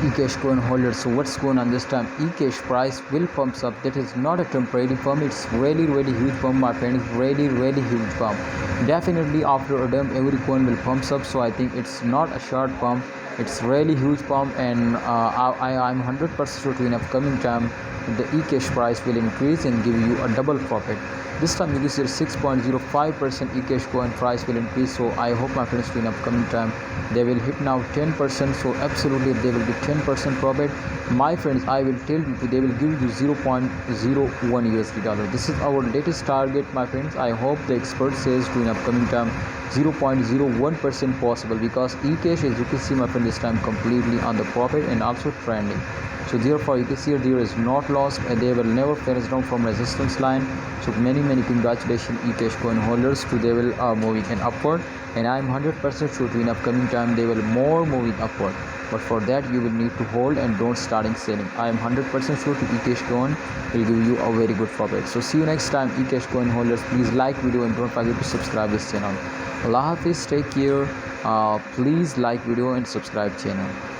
Ecash coin holders. So what's going on this time? Ecash price will pumps up. That is not a temporary pump. It's really huge pump, my friends. Really huge pump. Definitely after a dump, every coin will pumps up. So I think it's not a short pump. It's really huge pump, and I'm 100% sure to in upcoming time the Ecash price will increase and give you a double profit. This time you can see 6.05% Ecash coin price will increase. So I hope my friends to in upcoming time they will hit now 10%. So absolutely they will be 10% profit, my friends. I will tell you they will give you 0.01 USD dollar. This is our latest target, my friends. I hope the expert says to in upcoming time 0.01% possible, because Ecash, as you can see, my friend, this time completely on the profit and also trending. So therefore you can see there is not lost, and they will never finish down from resistance line. So many congratulations Ecash coin holders to they will moving in upward, and I am 100% sure to in upcoming time they will more moving upward. But for that you will need to hold and don't starting selling. I am 100% sure to Ecash coin will give you a very good profit. So see you next time, Ecash coin holders. Please like video and don't forget to subscribe this channel. Allah Hafiz, take care. Please like video and subscribe channel.